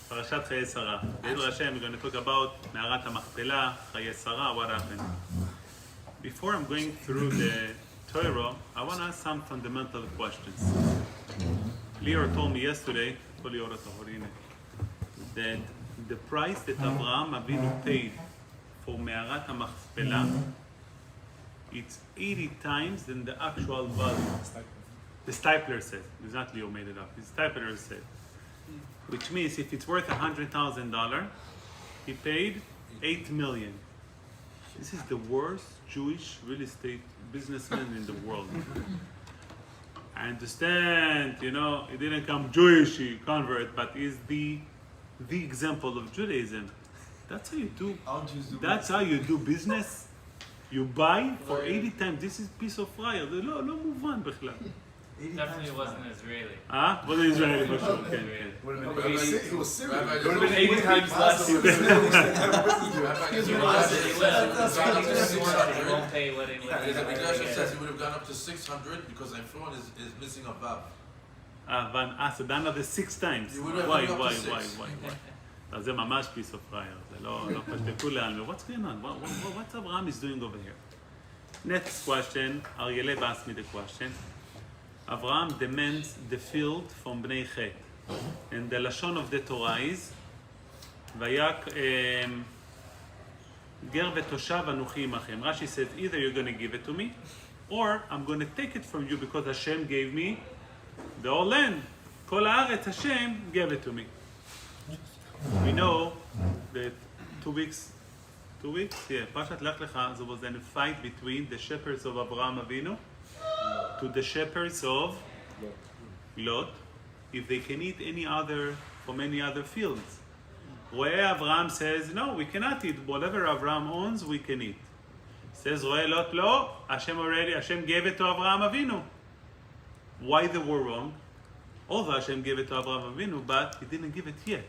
Parashat Chayei Sarah. Be'edur Hashem, we're going to talk about Me'arat HaMachpelah, Chayei Sarah, what happened. Before I'm going through the Torah, I want to ask some fundamental questions. Lior told me yesterday, that the price that Abraham Avinu paid for Me'arat HaMachpelah, it's 80 times than the actual value. The stipler said, it's not Leo made it up, the stipler said. Which means if it's worth $100,000, he paid $8 million. This is the worst Jewish real estate businessman in the world. I understand, he didn't come Jewish, he convert, but he's the example of Judaism. That's how you do. That's how you do business. You buy for 80 times. This is piece of fire. לא מובן בכלל. Definitely wasn't Israeli. Wasn't Israeli for sure. Okay. It was Syrian. It would have been 80 times less. He won't pay what he There's a Midrash that says he would have gone up to 600 because I'm fluent is missing a vav. So done another 6 times. Why? זה ממש piece of fire. זה לא פשטקו לעלמי. What's going on? What Abraham is doing over here? Next question. Arieleb asked me the question. Abraham demands the field from Bnei Chet. And the Lashon of the Torah is, Vayak Ger v'toshav anuchi imachem. Rashi says, either you're going to give it to me, or I'm going to take it from you because Hashem gave me the whole land. Kol haaretz Hashem gave it to me. We know that 2 weeks, Parshat Lech Lecha, there was then a fight between the shepherds of Abraham Avinu to the shepherds of Lot, if they can eat from any other fields. Where Abraham says, no, we cannot eat. Whatever Abraham owns, we can eat. Says Lot, lo, Hashem gave it to Abraham Avinu. Why they were wrong? Although Hashem gave it to Abraham Avinu, but he didn't give it yet.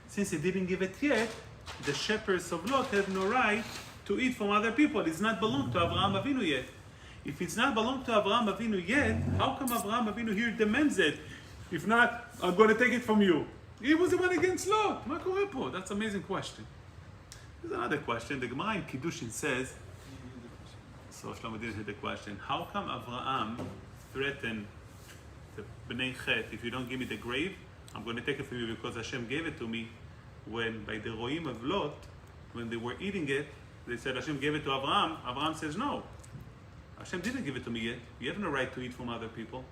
Since he didn't give it yet, the shepherds of Lot have no right to eat from other people. It's not belong to Abraham Avinu yet. If it's not belong to Abraham Avinu yet, how come Abraham Avinu here demands it? If not, I'm going to take it from you. He was the one against Lot. Ma kore po? That's an amazing question. There's another question. The Gemara in Kiddushin says, so Shlomo didn't hit the question, how come Abraham threatened the Bnei Chet, if you don't give me the grave, I'm going to take it from you because Hashem gave it to me, when by the Roim of Lot, when they were eating it, they said Hashem gave it to Abraham. Abraham says no. Hashem didn't give it to me yet. You have no right to eat from other people.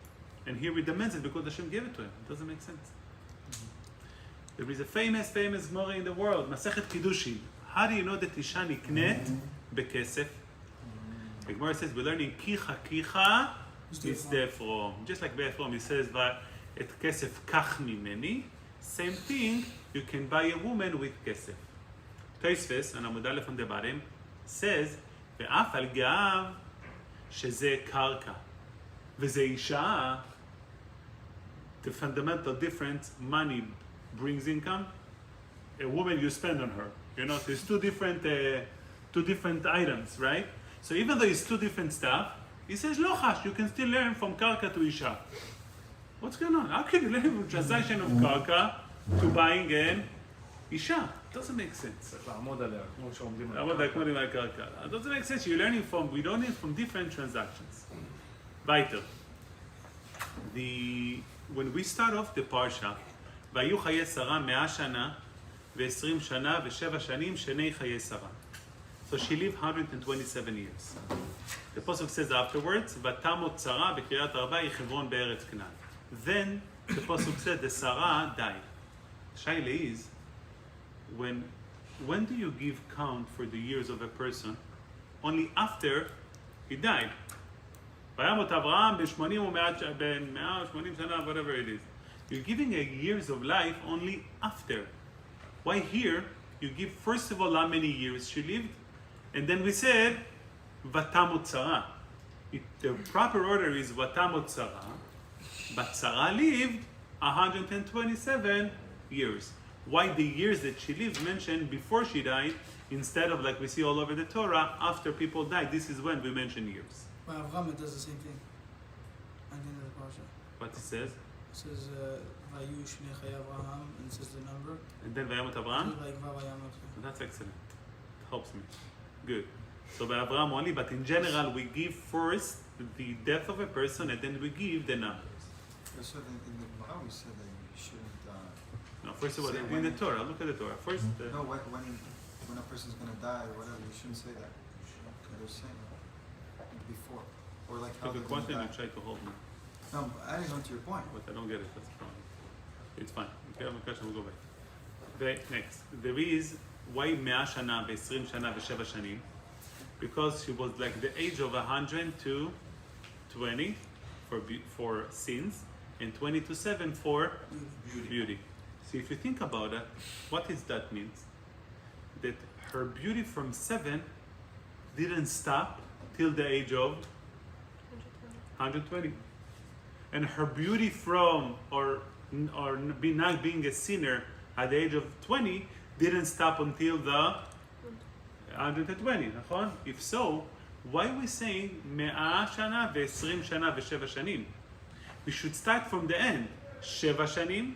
And here he demands it because Hashem gave it to him. It doesn't make sense. There is a famous Gemara in the world, Masechet Kiddushin. How do you know that Isha niknet bekesef? The Gemara says, we're learning kicha mitzvah. Just like Be'efrom, he says that et kesef kach mimeni. Same thing, you can buy a woman with kesef. Tosfos, and Amud Aleph on the bottom, says, ve'af al gav שזה קרקע, וזה אישה, the fundamental difference, money brings income, a woman you spend on her. There's two different items, right? So even though it's 2 different stuff, he says, לא חש, you can still learn from קרקע to אישה. What's going on? How can you learn from transaction of קרקע to buying an אישה? It doesn't make sense. It doesn't make sense. We learn from different transactions. Weiter. When we start off the Parsha, והיו חיי שרה 100 שנה ו20 שנה ו7 שנים שני חיי שרה. So she lived 127 years. The Pasuk says afterwards, ותמות שרה בקריית ארבע היא חברון בארץ כנען. Then the Pasuk said the Sarah died. Chayei is, when do you give count for the years of a person? Only after he died. וימות אברהם ב-180 שנה, whatever it is. You're giving a years of life only after. Why here? You give first of all how many years she lived, and then we said ותמות שרה. The proper order is ותמות שרה, but Sarah lived 127 years. Why the years that she lived mentioned before she died, instead of like we see all over the Torah, after people died? This is when we mention years. Well, Avraham does the same thing. At the end of the Parsha. What it says? It says, "Vayu shnei chayei Avraham," and This is the number. And then וימות אברהם? Like Vavayamot. That's excellent. It helps me. Good. So by Abraham only, but in general we give first the death of a person and then we give the numbers. So in the Gemara we said that you shouldn't. No, first of all, Say in when the it- Torah, look at the Torah. First, No, when a person's gonna die or whatever, you shouldn't say that. They're saying before, or like how take a they're question gonna and die. try to hold me. No, but I didn't know to your point. But I don't get it, that's the problem. It's fine. Okay, I have a question, we'll go back. Next, there is why 100 שנה ו-20 שנה ו-7 שנים? Because she was like the age of 100 to 20 for sins and 20 to 7 for beauty. So if you think about it, what does that mean? That her beauty from 7 didn't stop till the age of 120. And her beauty from not being a sinner at the age of 20 didn't stop until the 120, נכון? If so, why are we saying 100 שנה ו-20 שנה ו-7 שנים? We should start from the end. 7 שנים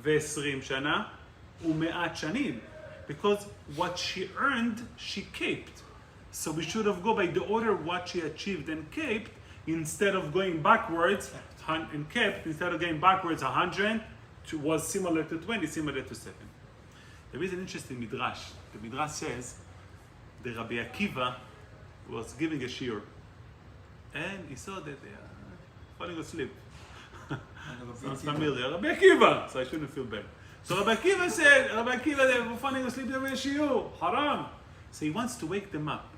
ו-20 שנה ו-100 שנים. Because what she earned, she kept. So we should have go by the order what she achieved and kept instead of going backwards and kept, instead of going backwards 100 was similar to 20, similar to 7. There is an interesting midrash. The midrash says that Rabbi Akiva was giving a shiur and he saw that they are falling asleep. Sounds familiar. Rabbi Akiva! So I shouldn't feel bad. So Rabbi Akiva said, they were falling asleep, they were a shiur. Haram. So he wants to wake them up.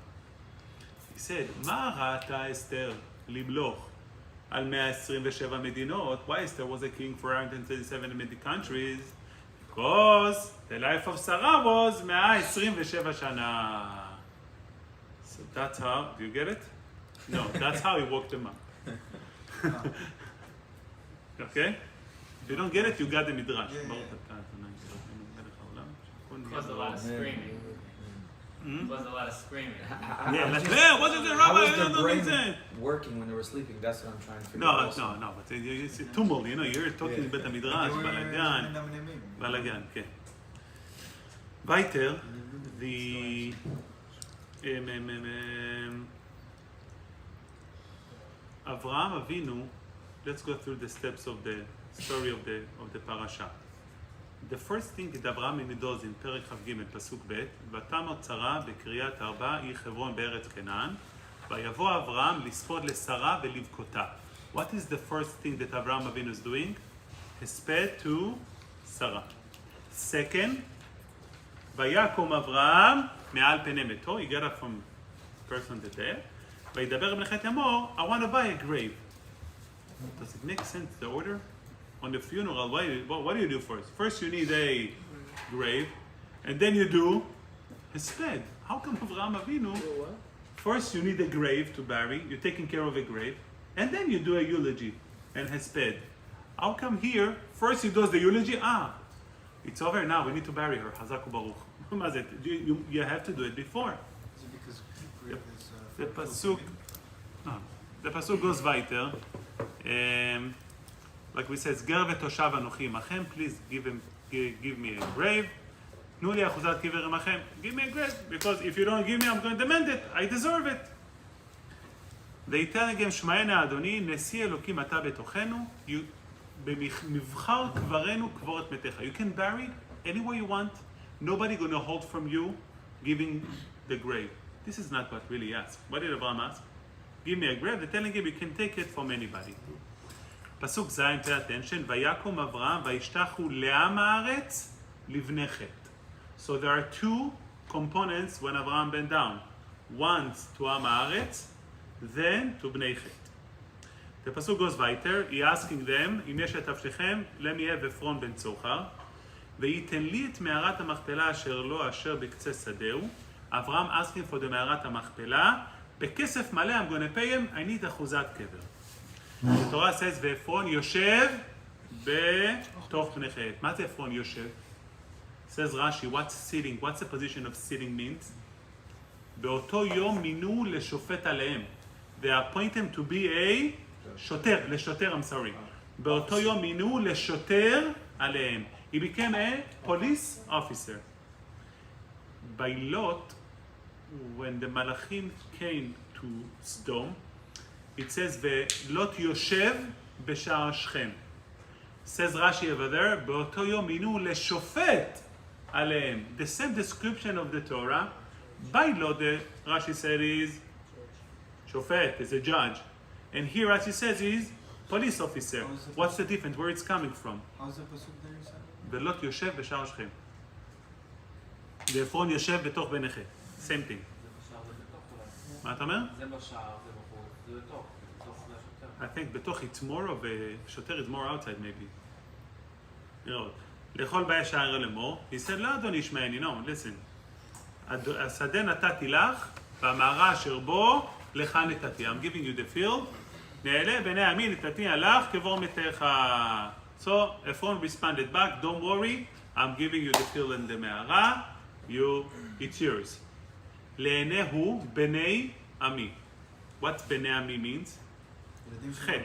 He said, מה ראתה אסתר למלוך על 127 מדינות? Why Esther was a king for 137 countries? Because the life of Sarah was 127 שנה. So that's how, do you get it? No, that's how he woke them up. Okay? If you don't get it, you got the midrash. Caused a lot of screaming. Caused a lot of screaming. Yeah, like, hey, what is the rabbi? How was I their don't brain understand. working when they were sleeping? That's what I'm trying to figure No, out. but it's a tumult, you're talking בית המדרש, בלגן, בלגן, כן. Weiter, the Avraham Avinu, let's go through the steps of the story of the parasha. The first thing that Avraham does in פרק כ"ג, פסוק ב', ותמת שרה בקריית ארבע, היא חברון בארץ כנען, ויבוא אברהם לספוד לשרה ולבכותה. What is the first thing that Avraham Avinu is doing? הספד to Sarah. Second, ויקום אברהם מעל פני מתו, he got up from person to death, וידבר עם מלאכת אמור, I want to buy a grave. Does it make sense, the order? On the funeral, what do you do first? First you need a grave, and then you do hesped. How come Avraham Avinu, first you need a grave to bury, you're taking care of a grave, and then you do a eulogy and hesped. How come here, first he does the eulogy, it's over now, we need to bury her, Hazaku Baruch. You have to do it before. Is it because grave is The for pasuk, cooking? no, the pasuk goes weiter. Like we says, גר ותושב אנוכי עמכם, please give me a grave. תנו לי אחוזת קבר עמכם. Give me a grave, because if you don't give me, I'm going to demand it. I deserve it. ויתן גם שמענה אדוני, נשיא אלוקים אתה בתוכנו, במבחר קברנו קבור את מתיך. You can bury anywhere you want. Nobody going to hold from you giving the grave. This is not what really asked. What did Abraham ask? Give me a grave. They're telling him you can take it from anybody. פסוק ז', pay attention, ויקום אברהם וישתחו לעם הארץ לבני חטא. So there are two components when Abraham bent down. Once to עם הארץ, then to בני חטא. The pasuk goes weiter, he asking them, אם יש את אבשכם, let me have עפרון בן צוחר, וייתן לי את מערת המכפלה אשר לו אשר בקצה שדהו. אברהם asking for the מערת המכפלה, בכסף מלא, I'm going to pay him, I need אחוזת קבר. The Torah says, ועפרון יושב בתוך בני חטא. מה זה עפרון יושב? Says Rashi, what's sitting? What's the position of sitting means? באותו יום מינו לשופט עליהם. They appoint him to be a שוטר, לשוטר, I'm sorry. באותו יום מינו לשוטר עליהם. He became a police officer. By Lot, when the Malachim came to Sodom, it says, "Lot yoshev b'sha'ar Shechem." Says Rashi over there, "באותו יום מינו לשופט עליהם." The same description of the Torah. By Lot, the Rashi said is shofet, is a judge, and here Rashi says is police officer. What's the difference? Where it's coming from? How's the pasuk there you said? ולוט יושב בשער שכם. ועפרון יושב בתוך בני חת. Same thing. מה אתה אומר? זה בשער, זה בחוץ, זה בתוך, בתוך זה השוטר. I think בתוך it's more of a שוטר is more outside maybe. לראות. לאכול באש הער לאמור. He said, לא אדוני ישמעני, no, listen. השדה נתתי לך, והמערה אשר בו, לך נתתי. I'm giving you the field. נעלה בני עמי נתתי עליך כבור מתך. So Ephron responded back, don't worry, I'm giving you the field and the מערה, it's yours. לעיניהו בני עמי. What בני עמי means? חטא.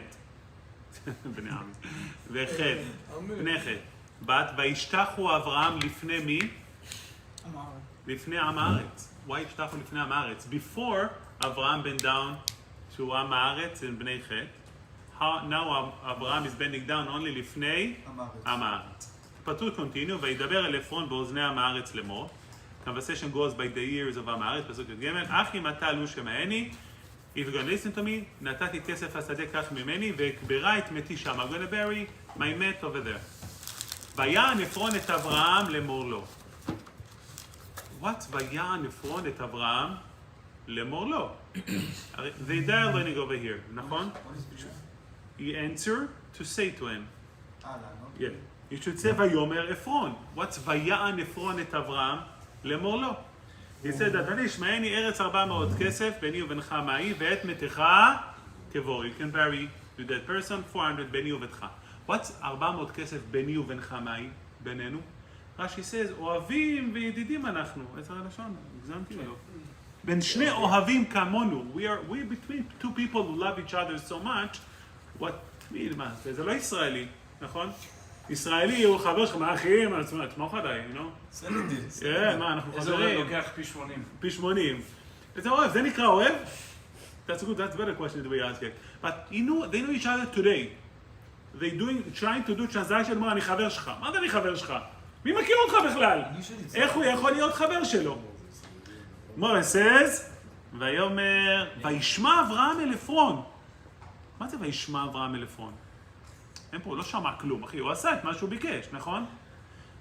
בני עמי. וחטא. בני חטא. בת וישתחו אברהם לפני מי? לפני עם הארץ. Why ישתחו לפני עם הארץ? Before Abraham bent down to עם הארץ and בני חטא. Now Abraham is bending down only לפני עם הארץ. פתור continue, וידבר אל עפרון באוזני עם הארץ לאמור. Conversation goes by the years of עם הארץ, פסוק י"ג. אך אם אתה עלו שמעני, if you're going to listen to me, נתתי כסף השדה כך ממני, ואקברה את מתי שם. I'm going to bury my מת over there. ויען עפרון את אברהם לאמור לו. What? ויען עפרון את אברהם לאמור לו. They are learning over here, נכון? He answered to say to him. Yeah. You should say ויאמר עפרון. What's ויען עפרון את אברהם לאמור לו? He said, אדוני ישמעני ארץ 400 כסף, ביני ובינך מהי, ואת מתך כבור. You can bury to that person 400 ביני וביתך. What's 400 כסף ביני ובינך מהי, בינינו? רש"י says, אוהבים וידידים אנחנו. איזה לשון? הגזמתי לו. בין שני אוהבים כמונו. We're between two people who love each other so much. What? מה? זה לא ישראלי, נכון? ישראלי הוא חבר שלך, מה אחים? תמוך עליי, you know? כן, מה, אנחנו חברים. איזה אוהב לוקח פי 80. פי 80. איזה אוהב, זה נקרא אוהב? That's a better question to be asking. But they know each other today. Trying to do transaction, מה, אני חבר שלך. מה זה אני חבר שלך? מי מכיר אותך בכלל? איך הוא יכול להיות חבר שלו? מורה says, ויאמר, וישמע אברהם אל עפרון. מה זה וישמע אברהם אל עפרון? אין פה, הוא לא שמע כלום, אחי, הוא עשה את מה שהוא ביקש, נכון?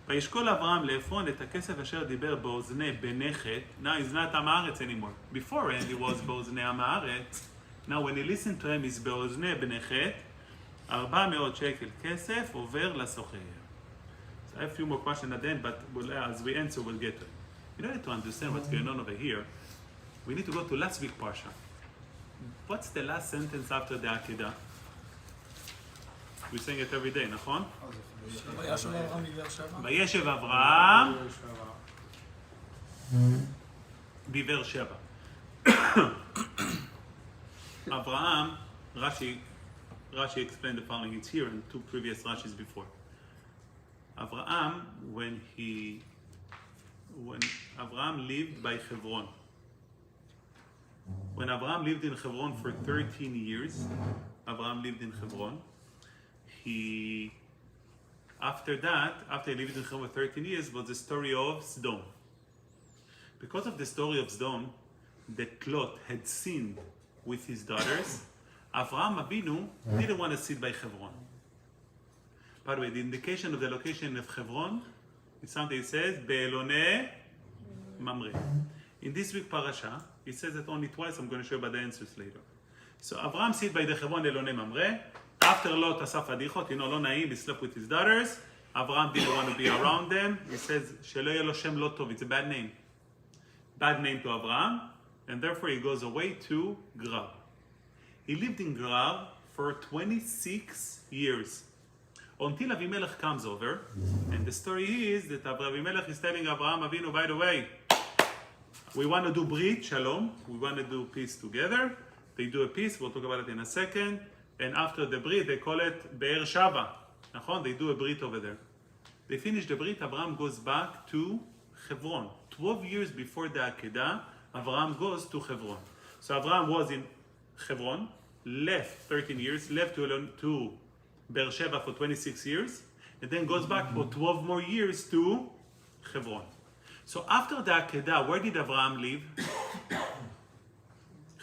וישקול אברהם לעפרון את הכסף אשר דיבר באוזני בני חת. Now he's not עם הארץ anymore. Beforehand he was באוזני עם הארץ. Now when he listened to him he's באוזני בני חת. 400 שקל כסף עובר לסוחר. So I have a few more questions at the end, but as we answer we'll get to it. In order to understand what's going on over here, we need to go to last week Parsha. What's the last sentence after the Akedah? We sing it every day, נכון? וישב אברהם בבאר שבע. Abraham, Rashi explained the following. It's here in two previous Rashis before. Abraham, when Abraham lived by Hebron. When Abraham lived in Hebron for 13 years, Abraham lived in Hebron. After he lived in Hebron for 13 years, was the story of Sodom. Because of the story of Sodom, that Lot had sinned with his daughters, Avraham Avinu didn't want to sit by Hebron. By the way, the indication of the location of Hebron is something it says, Be'eloneh Mamre. In this week Parsha, it says it only twice. I'm going to show you about the answers later. So Avraham sit by the Hebron Eloneh Mamre. After Lot asaf adichot, לא נעים, he slept with his daughters. Avraham didn't want to be around them. He says, שלא יהיה לו שם לא טוב. It's a bad name. Bad name to Avraham. And therefore he goes away to Gerar. He lived in Gerar for 26 years. Until Avimelech comes over. And the story is that Avimelech is telling Avraham Avinu, by the way, we want to do Brit, Shalom. We want to do peace together. They do a peace. We'll talk about it in a second. And after the Brit, they call it Be'er Shava. They do a Brit over there. They finish the Brit, Abraham goes back to Hebron. 12 years before the Akedah, Abraham goes to Hebron. So Abraham was in Hebron, left 13 years, left to Beersheba for 26 years, and then goes back for 12 more years to Hebron. So after the Akedah, where did Abraham live?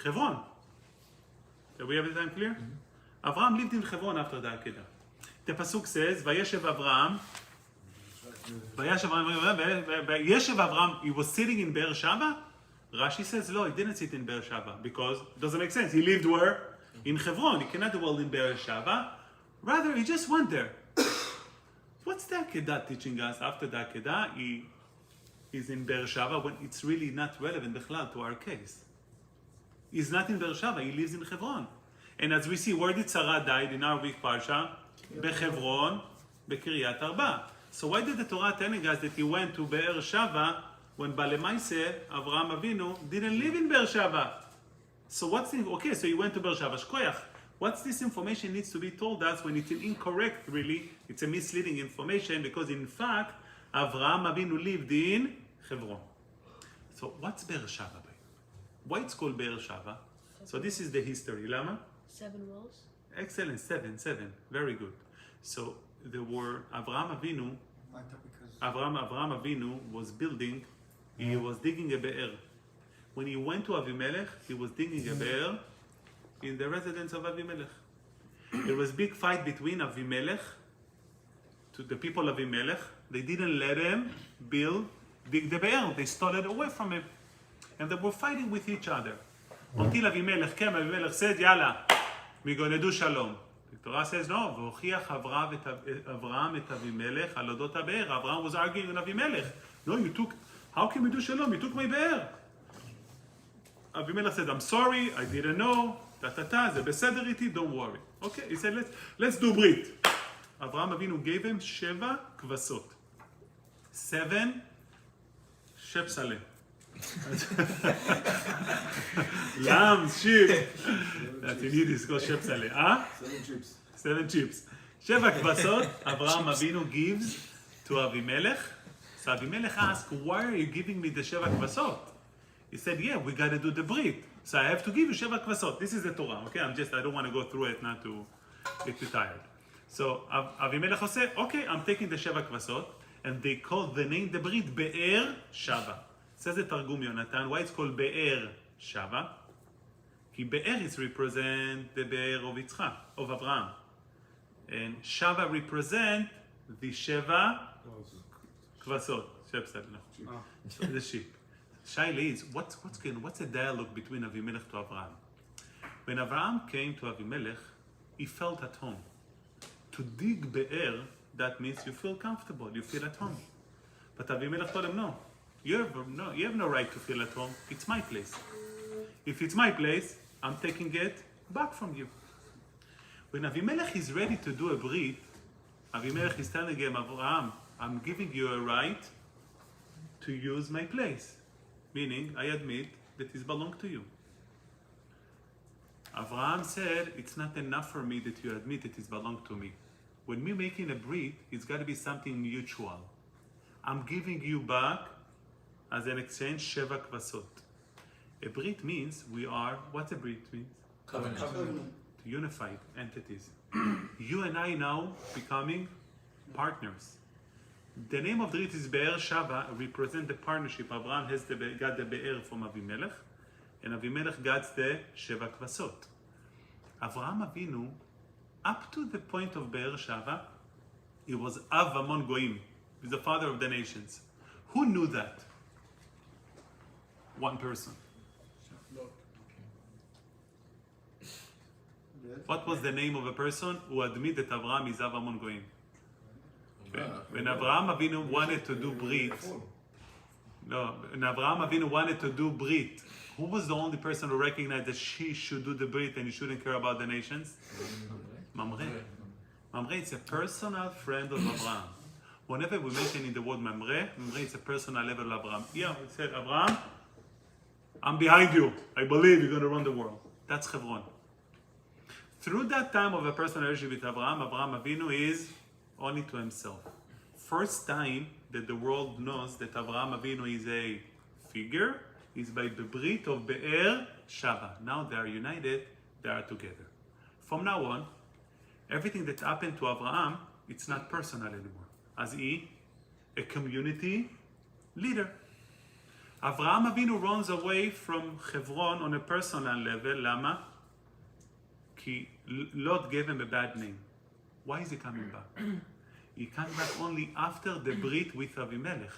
Hebron. Do we have the time clear? Abraham lived in Hebron after the Akedah. The Pasuk says, Vayeshev Abraham, he was sitting in Beersheba. Rashi says, no, he didn't sit in Beersheba because it doesn't make sense. He lived where? In Hebron. He cannot dwell in Beersheba. Rather, he just went there. What's the Akedah teaching us? After the Akedah, he is in Beersheba when it's really not relevant to our case. He's not in Beersheba, he lives in Hebron. And as we see, where did Sarah die in our week Parsha? Behebron, Bekiryat Arba. So why did the Torah telling us that he went to Beersheba when Balemaise, Avraham Avinu, didn't live in Beersheba? So what's the, okay, so he went to Beersheba, Shkoyach. What's this information needs to be told us when it's incorrect, really? It's a misleading information because in fact, Avraham Avinu lived in Hebron. So what's Beersheba? Why it's called Beersheba? So this is the history. Lama? 7 walls? Excellent, seven. Very good. So there were Avraham Avinu. Avraham Avinu was building. He was digging a be'er. When he went to Avimelech, he was digging a be'er in the residence of Avimelech. There was big fight between Avimelech to the people of Avimelech. They didn't let him dig the be'er. They stole it away from him. And they were fighting with each other. Until Avimelech came, Avimelech said, Yalla, we're going to do shalom. The Torah says, no, והוכיח Avraham et Avimelech על אודות הבאר. Avraham was arguing with Avimelech. No, you took, how can we do shalom? You took my be'er. Avimelech said, I'm sorry, I didn't know. זה בסדר איתי, don't worry. Okay, he said, let's do brit. Avraham Avinu gave him 7 כבשות. 7 shepsale. Lambs, sheep. That's in Yiddish, called shepsale. Huh? 7 chips. 7 chips. 7 כבשות, Avraham Avinu gives to Avimelech. So Avimelech asked, why are you giving me the 7 כבשות? He said, yeah, we got to do the brit. So I have to give you 7 כבשות. This is the Torah, okay? I don't want to go through it, not to get too tired. So Avimelech said, okay, I'm taking the 7 כבשות. And they called the name the brit Be'er Shava. Says the Targum Yonatan, why it's called Be'er Shava? Be'er is represent the Be'er of Yitzchak, of Abraham. And Shava represent the Sheva Kvasot. So the sheep. Chayei is, what's the dialogue between Avimelech to Abraham? When Abraham came to Avimelech, he felt at home. To dig Be'er, that means you feel comfortable, you feel at home. But Avimelech told him, no. You have no right to feel at home. It's my place. If it's my place, I'm taking it back from you. When Avimelech is ready to do a brit, Avimelech is telling him, Avraham, I'm giving you a right to use my place. Meaning, I admit that it belongs to you. Avraham said, it's not enough for me that you admit that it belongs to me. When we're making a brit, it's got to be something mutual. I'm giving you back as an exchange 7 כבשות. A brit means we are, what's a brit means? Covenant. Unified entities. You and I now becoming partners. The name of the brit is Be'er Shava, represent the partnership. Abraham got the Be'er from Avimelech, and Avimelech got the 7 כבשות. Avraham Avinu, up to the point of Be'er Shava, he was Av Amon Goim, he's the father of the nations. Who knew that? One person. What was the name of a person who admitted that Avraham is Av Amon Goim? When Avraham Avinu wanted to do Brit, who was the only person who recognized that she should do the Brit and he shouldn't care about the nations? Mamre. Mamre is a personal friend of Avraham. Whenever we mention in the word Mamre is a personal level of Avraham. Yeah, we said, Avraham, I'm behind you. I believe you're going to run the world. That's Hebron. Through that time of a personal relationship with Avraham, Avraham Avinu is only to himself. first time that the world knows that Avraham Avinu is a figure is by the Brit of Be'er Shava. Now they are united, they are together. From now on, everything that happened to Avraham, it's not personal anymore. As he, a community leader. Avraham Avinu runs away from Hebron on a personal level. Lama? Ki Lot gave him a bad name. Why is he coming back? He comes back only after the Brit with Avimelech.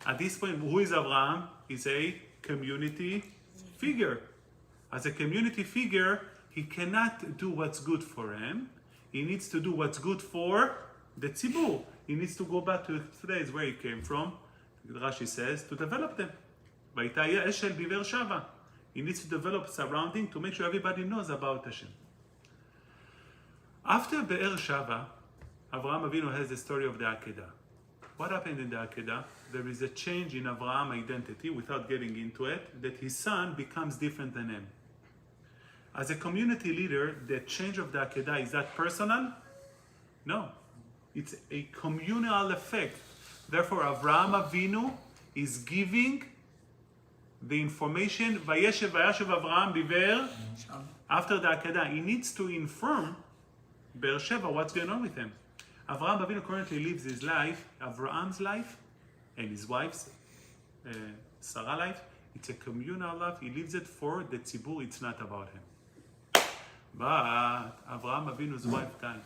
At this point, who is Avraham? He's a community figure. As a community figure, he cannot do what's good for him. He needs to do what's good for the tzibur. He needs to go back to today's where he came from. Rashi says to develop them. He needs to develop surrounding to make sure everybody knows about Hashem. After Be'er Shava, Avraham Avinu has the story of the Akedah. What happened in the Akedah? There is a change in Avraham identity, without getting into it, that his son becomes different than him. As a community leader, the change of the Akedah, is that personal? No. It's a communal effect. Therefore, Avraham Avinu is giving the information, Vayeshev Avraham Biver, after the Akedah. He needs to inform Beersheba what's going on with him. Avraham Avinu currently lives his life, Avraham's life, and his wife's, Sarah's life. It's a communal life. He lives it for the tzibur. It's not about him. But Avraham Avinu's wife died.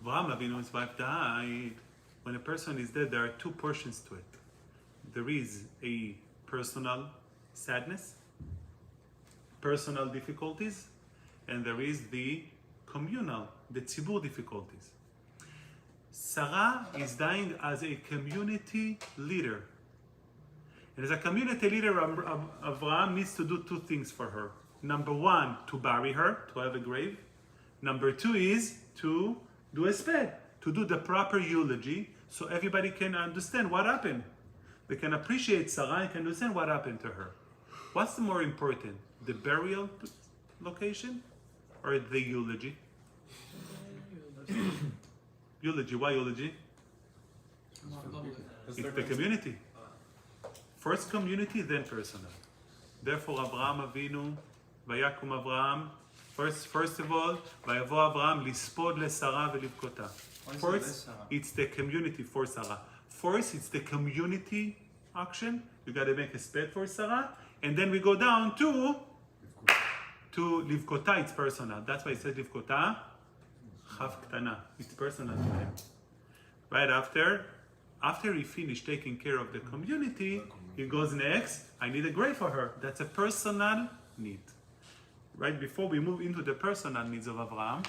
Avraham Avinu's wife died. When a person is dead, there are two portions to it. There is a personal sadness, personal difficulties, and there is the communal, the tzibur difficulties. Sarah is dying as a community leader. And as a community leader, Avraham needs to do two things for her. Number one, to bury her, to have a grave. Number two is to do a sped, to do the proper eulogy so everybody can understand what happened. They can appreciate Sarah and can understand what happened to her. What's the more important, the burial location or the eulogy? Eulogy, why eulogy? It's the community. First community, then personal. Therefore, Avraham Avinu, Vayakum Avraham, first of all, Vayavo Avraham, lispod lesara velivkota. First, it's the community for Sarah. First, it's the community action. You got to make a sped for Sarah. And then we go down to livkota, it's personal. That's why it says livkota, chav ktana. It's personal to him. Right after he finished taking care of the community, he goes next, I need a grave for her. That's a personal need. Right before we move into the personal needs of Avraham,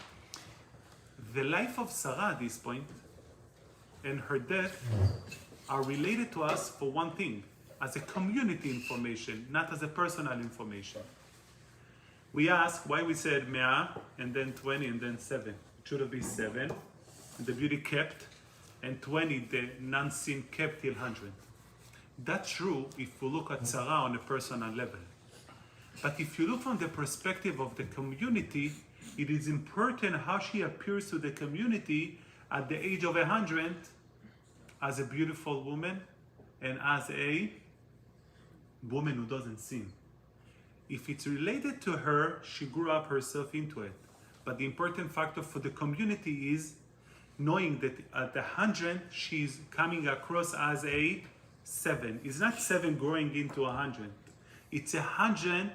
the life of Sarah at this point and her death are related to us for one thing, as a community information, not as a personal information. We ask why we said Mea and then 20 and then 7. It should have been 7, the beauty kept, and 20, the non-sin kept till 100. That's true if we look at Sarah on a personal level. But if you look from the perspective of the community, it is important how she appears to the community at the age of 100 as a beautiful woman and as a woman who doesn't sin. If it's related to her, she grew up herself into it. But the important factor for the community is knowing that at the 100, she's coming across as a 7. It's not 7 growing into 100. It's 100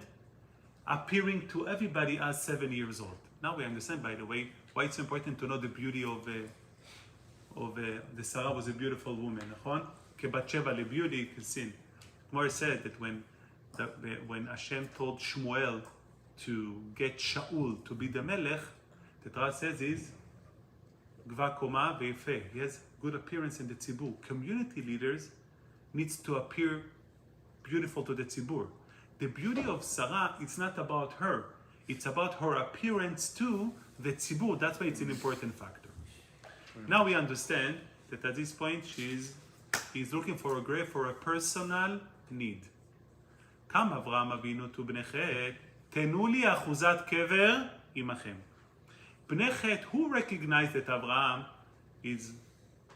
appearing to everybody as 7 years old. Now we understand, by the way, why it's important to know the beauty of the Sarah was a beautiful woman. Kebat Sheva le beauty sin. More said that when Hashem told Shmuel to get Shaul to be the Melech, the Torah says is Gva Koma ve'efe. He has good appearance in the tzibur. Community leaders needs to appear beautiful to the tzibur. The beauty of Sarah, it's not about her. It's about her appearance to the tzibur. That's why it's an important factor. Now we understand that at this point he's looking for a grave for a personal need. Kam Avraham Avinu to Bnei Chet, tenu li achuzat kever imachem. Bnei Chet, who recognized that Avraham is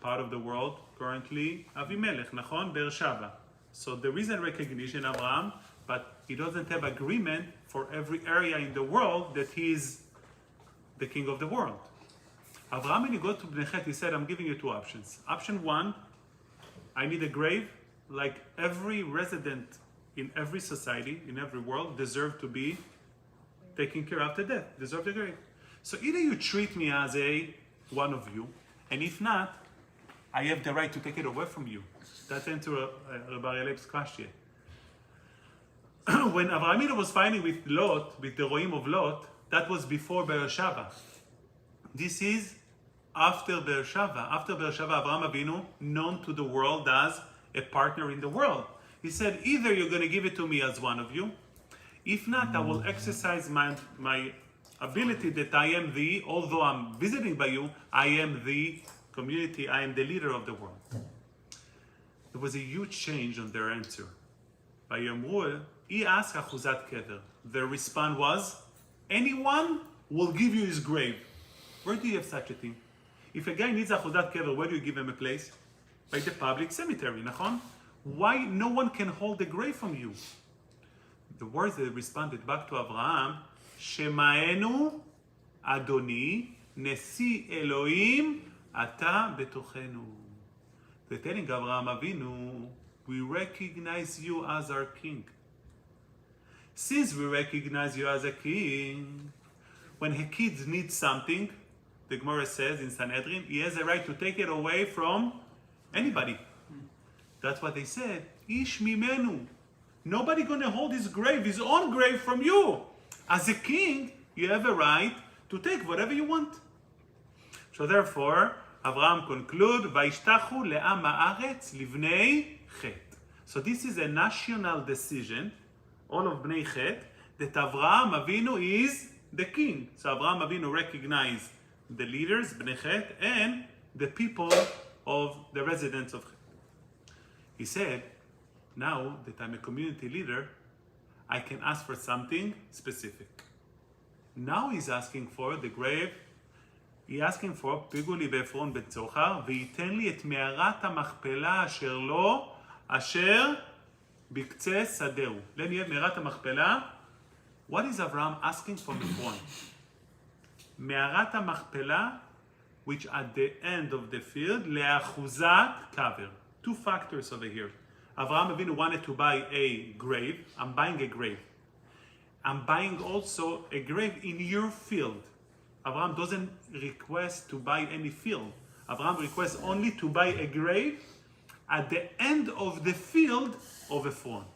part of the world currently Avimelech, Nachon, Beersheba. So there is a recognition of Abraham, but he doesn't have agreement for every area in the world that he is the king of the world. Abraham, when he got to Bnei Chet, he said, I'm giving you two options. Option one, I need a grave, like every resident in every society, in every world, deserve to be taken care of after death, deserve the grave. So either you treat me as one of you, and if not, I have the right to take it away from you. That's into Rabbi Eleb's question. When Avraham was fighting with Lot, with the Roim of Lot, that was before Beersheba. This is after Beersheba. After Beersheba, Avraham Avinu, known to the world as a partner in the world. He said, either you're going to give it to me as one of you, if not, I will exercise my ability that I am although I'm visiting by you, I am the community, I am the leader of the world. There was a huge change on their answer. He asked Achuzat Kever. Their response was, anyone will give you his grave. Where do you have such a thing? If a guy needs Achuzat Kever, where do you give him a place? By the public cemetery, nachon? Why no one can hold the grave from you? The words that responded back to Abraham, Shemaenu Adoni Nesi Elohim Ata Betochenu. They're telling Abraham Avinu, we recognize you as our king. Since we recognize you as a king, when a kid needs something, the Gemara says in Sanhedrin, he has a right to take it away from anybody. That's what they said. Ish mimenu. Nobody gonna hold his grave, his own grave from you. As a king, you have a right to take whatever you want. So therefore, Abraham conclude, Vaishtachu le'am ha'aretz livnei chet. So this is a national decision, all of Bnei Chet, that Avraham Avinu is the king. So Avraham Avinu recognized the leaders, Bnei Chet, and the people of the residents of Chet. He said, now that I'm a community leader, I can ask for something specific. Now he's asking for the grave. He's asking for פיגו לי בעפרון בן צוחר, וייתן לי את מערת המכפלה אשר לו, אשר בקצה שדהו. Let me have מערת המכפלה. What is Abraham asking from the throne? מערת המכפלה, which at the end of the field, לאחוזת קבר. Two factors over here. Avraham Avinu wanted to buy a grave. I'm buying a grave. I'm buying also a grave in your field. Avraham doesn't request to buy any field. Avraham requests only to buy a grave at the end of the field of a throne.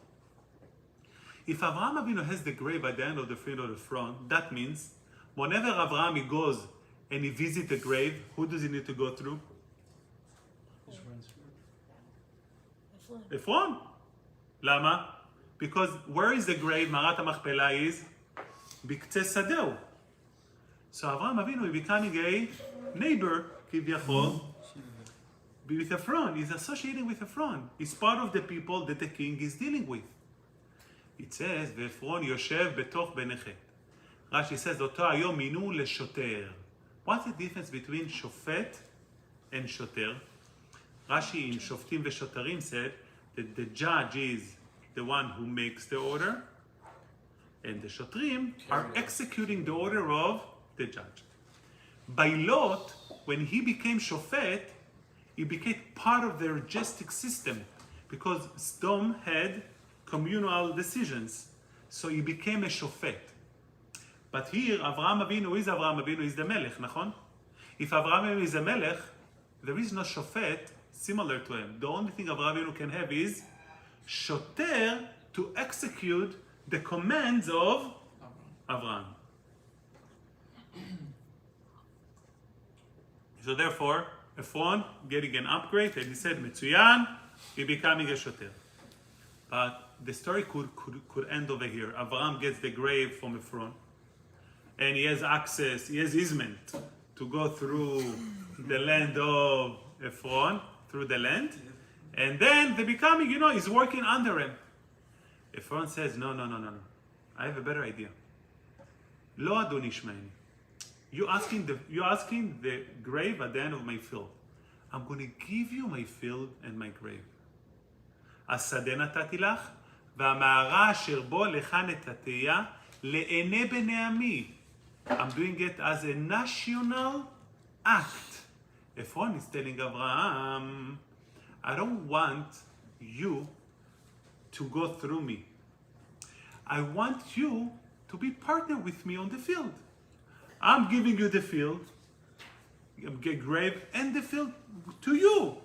If Avraham Avinu has the grave at the end of the field of the throne, that means whenever Avraham he goes and he visits the grave, who does he need to go through? Efron. Lama? Because where is the grave? Marat HaMachpelah is בקצה שדהו. So Avraham Avinu is becoming a neighbor, כביכול, with Efron. He's associating with Efron. He's part of the people that the king is dealing with. It says, ואפרון יושב בתוך בני חת. Rashi says, אותו היום מינו לשוטר. What's the difference between שופט and שוטר? Rashi in Shoftim Veshotarim said that the judge is the one who makes the order, and the Shotrim are executing the order of the judge. By Lot, when he became Shofet, he became part of their justice system, because Sdom had communal decisions, so he became a Shofet. But here, Avraham Avinu is the Melech, nachon? If Avraham Avinu is a Melech, there is no Shofet similar to him. The only thing Avraham Avinu can have is shoter to execute the commands of Avraham. So therefore, Ephron getting an upgrade, and he said, Metzuyan, he becoming a shoter. But the story could end over here. Avraham gets the grave from Ephron, and he has access, he has easement to go through the land of Ephron, through the land, and then the becoming, is working under him. Ephron says, no. I have a better idea. Lo adoni shmeini. You're asking the grave at the end of my field. I'm going to give you my field and my grave. השדה נתתי לך, והמערה אשר בו לך נתתיה לעיני בני עמי. I'm doing it as a national act. Ephron is telling Abraham, I don't want you to go through me. I want you to be partner with me on the field. I'm giving you the field, grave, and the field to you.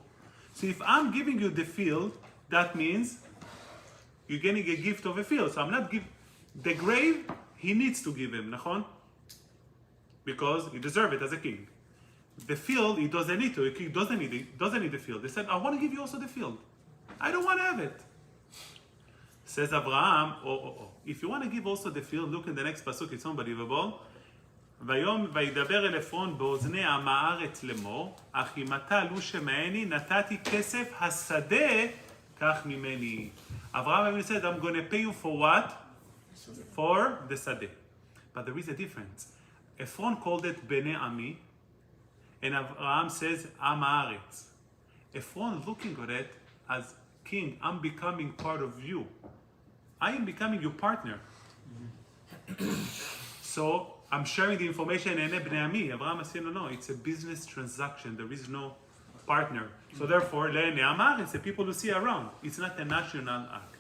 So if I'm giving you the field, that means you're getting a gift of a field. So I'm not giving the grave. He needs to give him, nachon? Because he deserves it as a king. The field, he doesn't need to. A king doesn't need the field. They said, I want to give you also the field. I don't want to have it. Says Abraham, if you want to give also the field, look in the next pasuk, it's unbelievable. וידבר אל עפרון באוזני עם הארץ לאמור, אך אם אתה לו שמעני, נתתי כסף השדה, קח ממני. Abraham said, I'm going to pay you for what? For the sadeh. But there is a difference. Ephron called it Bnei Ami, and Abraham says Am Haaretz. Ephron looking at it as king, I'm becoming part of you. I am becoming your partner. So I'm sharing the information in Bnei Ami. Abraham said, no, it's a business transaction. There is no partner. So therefore, Le'enei Am Haaretz, the people who see around. It's not a national act.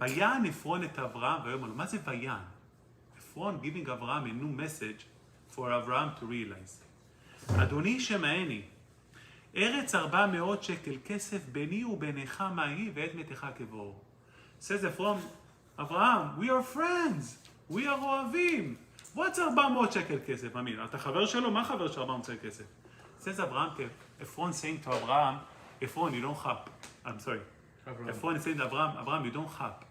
ויען עפרון את אברהם ויאמר לו, מה זה ויען? עפרון giving Abraham a new message for Abraham to realize. אדוני שמעני, ארץ 400 שקל כסף ביני וביניך מה היא ואת מתך כבור. Says Ephron, Abraham, we are friends, we are אוהבים. What's 400 שקל כסף? אמיר, אתה חבר שלו? מה חבר של 400 שקל כסף? Says Abraham, Ephron saying to Abraham, Ephron, you don't hop. I'm sorry. Ephron is saying to Abraham, you don't hop.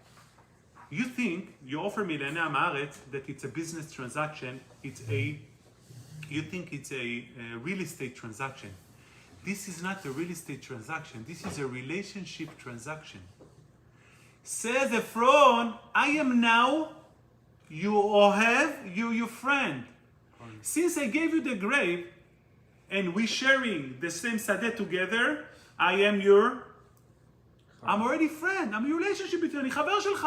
You think, you offer me לעיני עם הארץ that it's a business transaction, you think it's a real estate transaction. This is not a real estate transaction, this is a relationship transaction. Says Ephron, I am now your friend. Since I gave you the grave, and we sharing the same sadeh together, I'm already friend, I'm in a relationship with you, אני חבר שלך.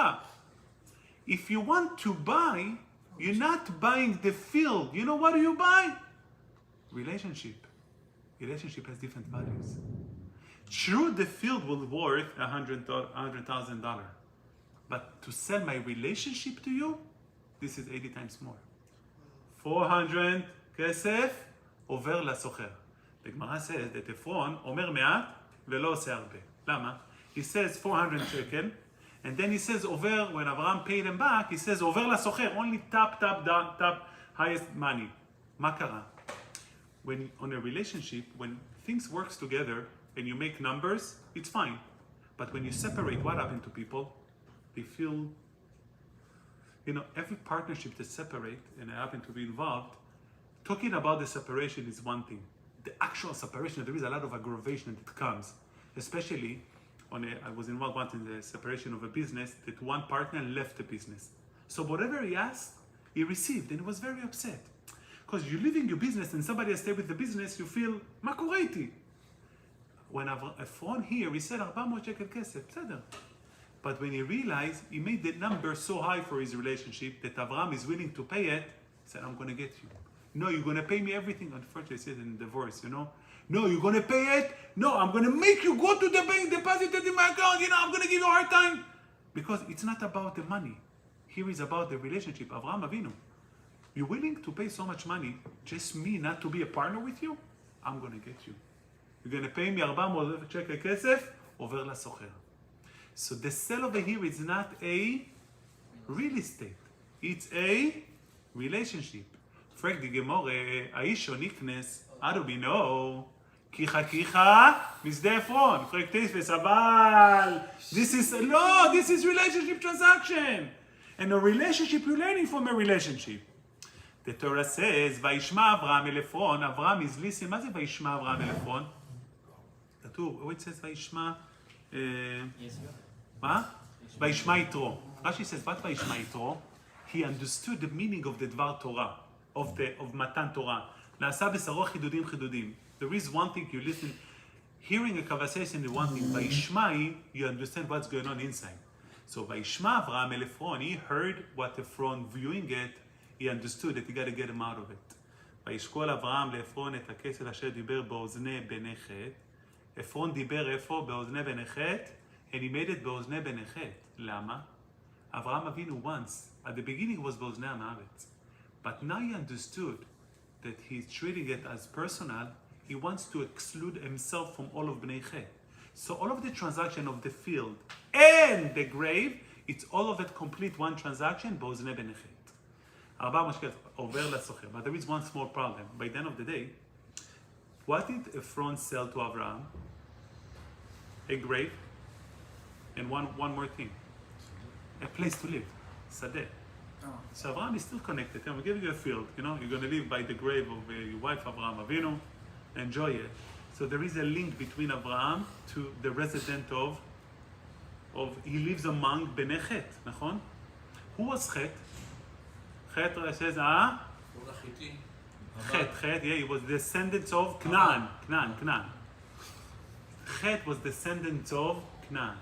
If you want to buy, you're not buying the field. You know what do you buy? Relationship. Relationship has different values. True, the field will be worth $100,000. But to sell my relationship to you, this is 80 times more. 400 כסף עובר לסוחר. The Gemara says that Ephron אומר מעט ולא עושה הרבה. למה? He says 400 shekel, and then he says over, when Abraham paid him back, he says over לסוחר, only top, highest money. מה קרה? When on a relationship, when things works together and you make numbers, it's fine. But when you separate, what happened to people? They feel, every partnership that separate, and I happen to be involved, talking about the separation is one thing. The actual separation, there is a lot of aggravation that comes, especially I was involved once in the separation of a business that one partner left the business. So whatever he asked, he received, and he was very upset. Because you're leaving your business and somebody has stayed with the business, you feel, מה קורה איתי? When Ephron here, he said 400 שקל כסף, בסדר. But when he realized, he made the number so high for his relationship that Abraham is willing to pay it, he said, I'm going to get you. No, you're going to pay me everything. Unfortunately, he said in divorce, No, you're going to pay it? No, I'm going to make you go to the bank, deposit it in my account, I'm going to give you a hard time. Because it's not about the money. Here is about the relationship. Avraham Avinu. You're willing to pay so much money, just me not to be a partner with you? I'm going to get you. You're going to pay me 400 שקל כסף, עובר לסוחר. So the sale over here is not a real estate. It's a relationship. Frag the Gemara, האיש או נקנס, how do we know? כיחה משדה עפרון. פרק תפס, אבל this is relationship transaction. And a relationship, you're learning from a relationship. The Torah says, וישמע אברהם אל עפרון, אברהם is listening. מה זה וישמע אברהם אל עפרון? כתוב, it says וישמע, מה? וישמע יתרו. Rashi says, what וישמע יתרו? He understood the meaning of the דבר Torah, of Matan Torah. נעשה בשרו חידודים חידודים. There is one thing you listen, hearing a conversation is one thing. Vayishma, you understand what's going on inside. So Vayishma Avraham el Ephron, he heard what Ephron viewing it, he understood that he got to get him out of it. וישקול אברהם לאפרון את הכסף אשר דיבר באוזני בני חת. אפרון דיבר איפה? באוזני בני חת, and he made it באוזני בני חת. למה? אברהם אבינו once, at the beginning it was באוזני הארץ. But now he understood that he's treating it as personal, he wants to exclude himself from all of bnei chet. So all of the transaction of the field and the grave, it's all of it complete one transaction, באוזני בני חת. over לסוחר. But there is one small problem. By the end of the day, what did Ephron sell to Abraham? A grave and one more thing. A place to live. Sadeh. So Abraham is still connected. I'm giving you a field. You know, you're going to live by the grave of your wife Abraham Avinu. Enjoy it. So there is a link between Abraham to the resident of he lives among Bnei Chet. נכון? Who was Chet? Chet says, Chet, yeah, he was descendants of Canaan. Chet was descendants of Canaan.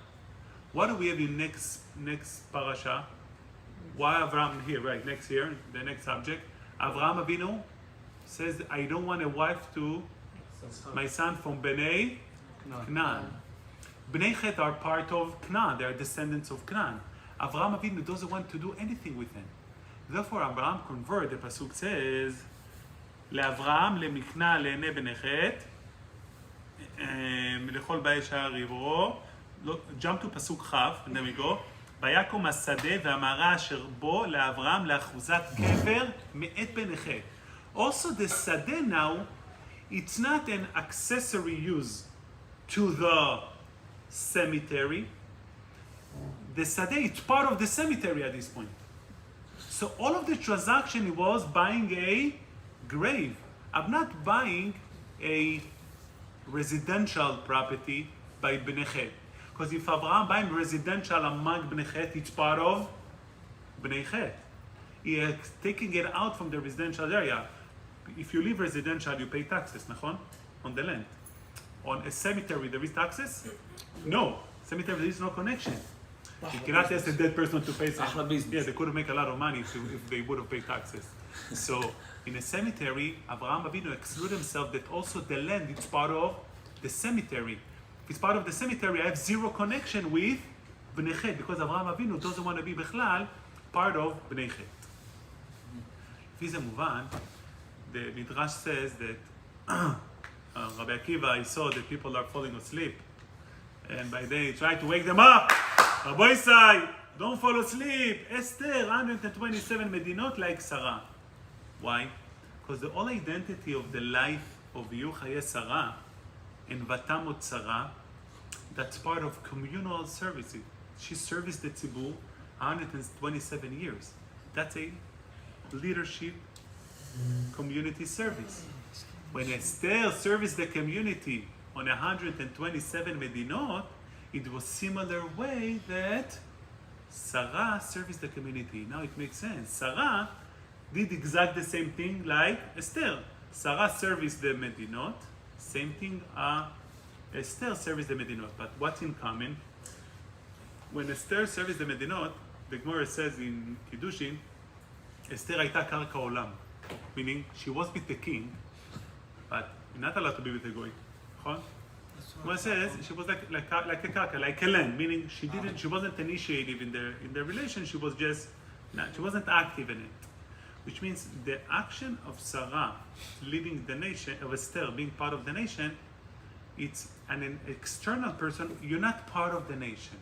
What do we have in next parasha? Why Avraham here, right, next here, the next subject. Avraham Avinu says, I don't want a wife to my son from Bnei Canaan. Bnei Chet are part of Canaan, they are descendants of Canaan. Avraham Avinu doesn't want to do anything with them. Therefore, Abraham convert, the Pasuk says, לאברהם למקנה לעיני בני חת, לכל באי שער עברו, jump to פסוק כ', and then we go, ויקום השדה והמערה אשר בו לאברהם לאחוזת קבר מאת בני חת. Also the שדה now, it's not an accessory use to the cemetery. The שדה, it's part of the cemetery at this point. So all of the transaction was buying a grave. I'm not buying a residential property by Bnei Chet. Because if Abraham buying residential among Bnei Chet, it's part of Bnei Chet. He is taking it out from the residential area. If you live residential, you pay taxes, נכון? On the land. On a cemetery, there is taxes? No. Cemetery, there is no connection. You cannot ask a dead person to pay taxes. Yeah, they couldn't make a lot of money if they would have paid taxes. So in a cemetery, Abraham Avinu excluded himself that also the land is part of the cemetery. If it's part of the cemetery, I have zero connection with Bnei Chet because Abraham Avinu doesn't want to be בכלל part of Bnei Chet. לפי זה מובן, the Midrash says that Rabbi Akiva, I saw that people are falling asleep, and by then he tried to wake them up. Rabbi Isai, don't fall asleep. Esther, 127 medinot like Sarah. Why? Because the whole identity of the life of Chayei Sarah and Vatamot Sarah, that's part of communal services. She serviced the Tzibur 127 years. That's a leadership community service. When Esther serviced the community on 127 medinot, it was similar way that Sarah serviced the community. Now it makes sense. Sarah did exactly the same thing like Esther. Sarah serviced the medinot. Same thing, Esther serviced the medinot. But what's in common? When Esther serviced the medinot, the Gemara says in Kiddushin, Esther הייתה קרקע עולם. Meaning, she was with the king, but not allowed to be with the goy. נכון? Well, it says she was like a kaka, like a land, meaning she wasn't initiative in their relation. She wasn't active in it, which means the action of Sarah leading the nation, of Esther being part of the nation, it's an external person. You're not part of the nation.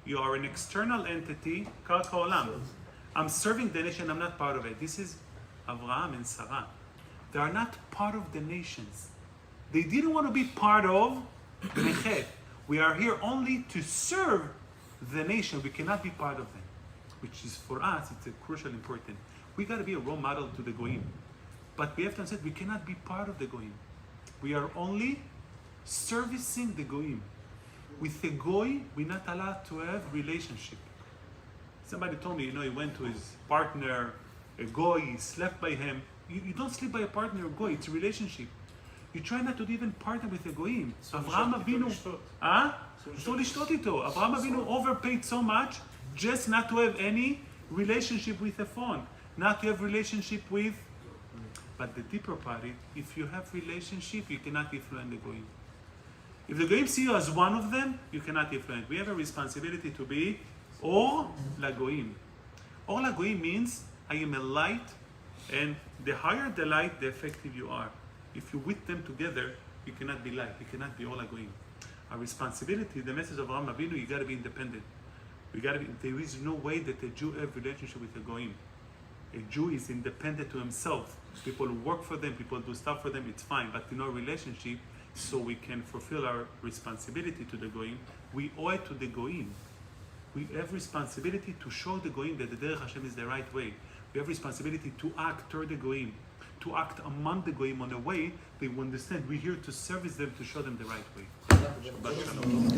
You are an external entity. Karka olam. I'm serving the nation. I'm not part of it. This is Abraham and Sarah. They are not part of the nations. They didn't want to be part of Bnei Chet. We are here only to serve the nation. We cannot be part of them. Which is for us, it's a crucial important. We got to be a role model to the Goyim. But we have to understand we cannot be part of the Goyim. We are only servicing the Goyim. With the Goy, we're not allowed to have relationship. Somebody told me, he went to his partner, a Goy, he slept by him. You don't sleep by a partner or Goy, it's a relationship. You try not to even partner with the goyim. אסור אברהם לשתות איתו אבינו, לשתות. אסור לשתות איתו. אברהם אבינו overpaid so much just not to have any relationship with a phone, not to have relationship with. But the deeper part is, if you have relationship, you cannot influence the goyim. If the goyim see you as one of them, you cannot influence. We have a responsibility to be or lagoyim. Or lagoyim means I am a light, and the higher the light, the effective you are. If you with them together, you cannot be light. You cannot be all lagoyim. Our responsibility, the message of Avraham Avinu, you got to be independent. There is no way that a Jew have relationship with a goyim. A Jew is independent to himself. People work for them, people do stuff for them, it's fine. But in our relationship, so we can fulfill our responsibility to the goyim, we owe it to the goyim. We have responsibility to show the goyim that the Derech Hashem is the right way. We have responsibility to act toward the goyim, to act among the goyim on a way they will understand. We're here to service them, to show them the right way. Shabbat shalom.